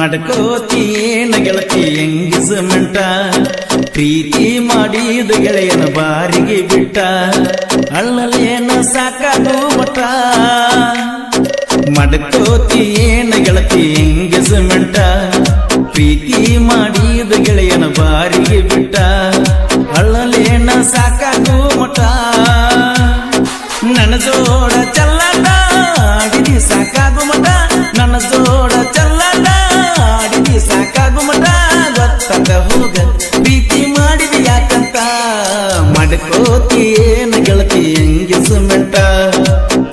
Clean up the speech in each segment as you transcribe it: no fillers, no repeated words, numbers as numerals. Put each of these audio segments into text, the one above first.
ಮಡ್ಕೋತೀನ ಗೆಳತಿ ಎಂಗೇಜ್ಮೆಂಟ ಪ್ರೀತಿ ಮಾಡಿದ ಗೆಳೆಯನ ಬಾರಿಗೆ ಬಿಟ್ಟ ಅಳ್ಳಲೇನ ಸಾಕಾಗೋ ಮಠ ಮಡ್ಕೋತೀನ ಗೆಳತಿ ಎಂಗೇಜ್ಮೆಂಟ ಪ್ರೀತಿ ಮಾಡಿದ ಗೆಳೆಯನ ಬಾರಿಗೆ ಬಿಟ್ಟ ಅಳ್ಳಲೇನ ಸಾಕಾಗೋ ಮಠ ನನ್ನ ಜೋಡ ಚಲ್ಲದ ಆಡಿದಿ ಸಾಕಾಗು ಮಠ ನನ್ನ ಜೋಡ ಚಲ್ಲದ ಆಡಿದಿ ಸಾಕಾಗು ಮಠ ಗೊತ್ತದ ಹೋಗ ಪ್ರೀತಿ ಮಾಡಿದಿ ಯಾಕಂತ ಮಡ್ಕೋತೀನ ಗೆಳತಿ ಎಂಗೇಜ್ಮೆಂಟ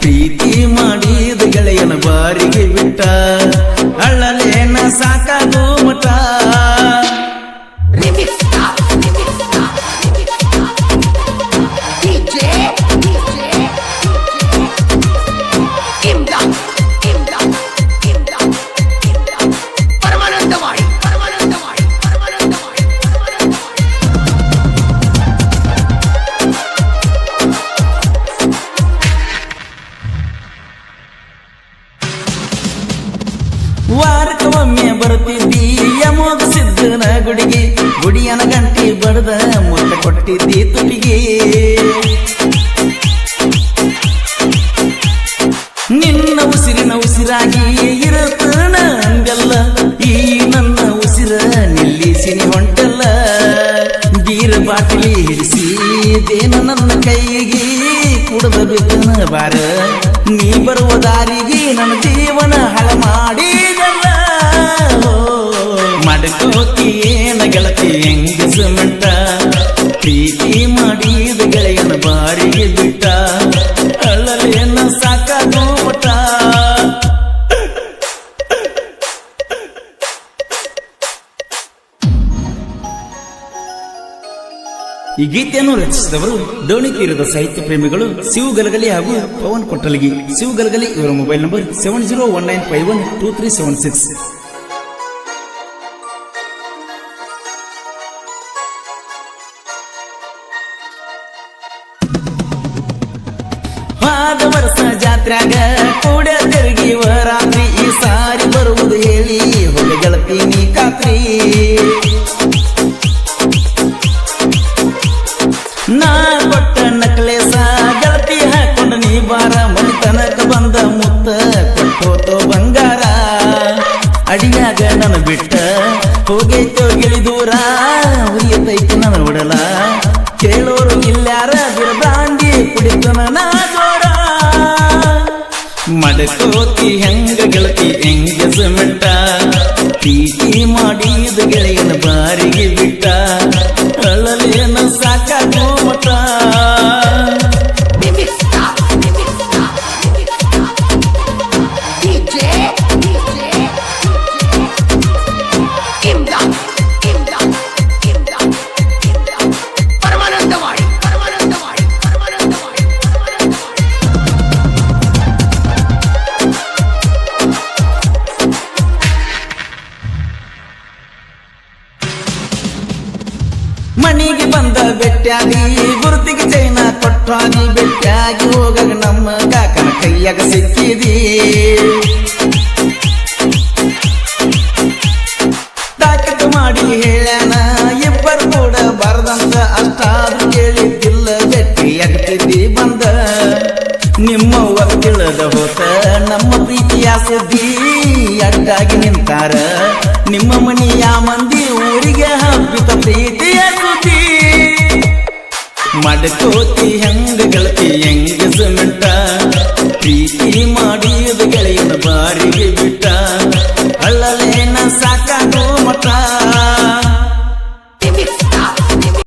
ಪ್ರೀತಿ ಮಾಡಿದ ಗೆಳೆಯನ ಬಾರಿಗೆ ಬಿಟ್ಟ ಅಳ್ಳಲೇನ ಸಾಕಾಗು ಮಠ ವಾರಕ್ಕೊಮ್ಮೆ ಬರ್ತಿದ್ದಿ ಯಮೋಗ ಸಿದ್ದನ ಗುಡಿಗೆ ಗುಡಿಯನ ಗಂಟಿ ಬಡದ ಮುತ್ತ ಕೊಟ್ಟಿದ್ದಿ ತುಟಿಗೆ ನಿನ್ನ ಉಸಿರಿನ ಉಸಿರಾಗಿ ಇರತನ ಅಂಗಲ್ಲ ಈ ನನ್ನ ಉಸಿರ ನಿಲ್ಲಿಸಿನಿ ಹೊಂಟಲ್ಲ ಬೀರ ಬಾಟಲಿ ಹಿಡಿಸಿ ದೇನ ನನ್ನ ಕೈಗೆ ಕುಡದ ಬಿದ್ದನ ಬಾರ ನೀ ಬರುವ ದಾರಿಗೆ ನನ್ನ ಜೀವನ ಹಳ ಮಾಡಿದಲ್ಲ ಮಡ್ಕೋತೀನ ಗೆಳತಿ ಎಂಗೇಜ್ಮೆಂಟ ಪ್ರೀತಿ ಮಾಡಿದ ಗೆಳೆಯನ ಬಾರಿಗೆ ಬಿಟ್ಟ ಅಳ್ಳಲೇನ ಸಾಕಾಗೋ ಮಠ ಈ ಗೀತೆಯನ್ನು ರಚಿಸಿದವರು ಡೋಣಿ ತೀರದ ಸಾಹಿತ್ಯ ಪ್ರೇಮಿಗಳು ಶಿವ ಗಲಗಲಿ ಹಾಗೂ ಪವನ್ ಕೊಟ್ಟಲಗಿ. ಶಿವ ಗಲಗಲಿ ಇವರ ಮೊಬೈಲ್ ನಂಬರ್ 7019512376. ಆದ ವರ್ಷ ಜಾತ್ರ್ಯಾಗ ಕೂಡ ತಿರುಗಿವ ರಾತ್ರಿ ಈ ಸಾರಿ ಬರುವುದು ಹೇಳಿ ಹೋಗ ಗೆಳತಿ ನೀ ಖಾತ್ರಿ ನಾ ಕೊಟ್ಟ ನಕ್ಲೇಸ ಗೆಳತಿ ಹಾಕೊಂಡ ನೀ ಬಾರ ಮನಿ ತನಕ ಬಂದ ಮುತ್ತ ಕೊಟ್ಟೋತೋ ಬಂಗಾರ ಅಡಿಯಾಗ ನನ್ನ ಬಿಟ್ಟ ಹೋಗೈತೋ ಗಿಳಿ ದೂರ ಉರಿಯತೈತಿ ನನ್ನ ಉಡಲ ಕೇಳೋರು ಇಲ್ಲಾರ ಬಿರದಾಂಡಿ ಕುಡಿತನ ನಾ ಜೋರ ಮಡ್ಕೋತಿ ಹೆಂಗ ಗೆಳತಿ ಎಂಗೇಜ್ಮೆಂಟ ಪ್ರೀತಿ ಮಾಡಿದ ಗೆಳೆಯನ ಬಾರಿಗೆ ಬಿಟ್ಟ ಅಳ್ಳಲೇನ ಸಾಕಾಗೋ ಮಠ ಮನಿಗೆ ಬಂದ ಬೆಟ್ಟಾಗಿ ಗುರುತಿಗೆ ಚೈನ ಕೊಟ್ಟಾಗಿ ಬೆಟ್ಟಾಗಿ ಹೋಗಾಗ ನಮ್ಮ ಕಾಕನ ಕೈಯಾಗ ಸಿಕ್ಕಿದಿ ತಾಕತ್ತು ಮಾಡಿ ಹೇಳ್ಯಾನ ಇಬ್ಬರು ಕೂಡ ಬರದಂತ ಅಷ್ಟಾದ್ರೂ ಕೇಳಿದ್ದಿಲ್ಲ ಬೆಟ್ಟಿಯಾಗ್ತಿದ್ದಿ ಬಂದ ನಿಮ್ಮವ್ವ ತಿಳಿದ ಹೋತ ನಮ್ಮ ಪ್ರೀತಿಯ ಸುದ್ದಿ ಅಡ್ಡಾಗಿ ನಿಂತಾರ ನಿಮ್ಮ ಮನೆಯ ಮಂದಿ ಊರಿಗೆ ಹಬ್ಬಿತ ಪ್ರೀತಿಯ ಸುದ್ದಿ ಮಡ್ಕೋತಿ ಹೆಂಗ ಗೆಳತಿ ಎಂಗೇಜ್ಮೆಂಟ ಪ್ರೀತಿ ಮಾಡಿದ ಗೆಳೆಯನ ಬಾರಿಗೆ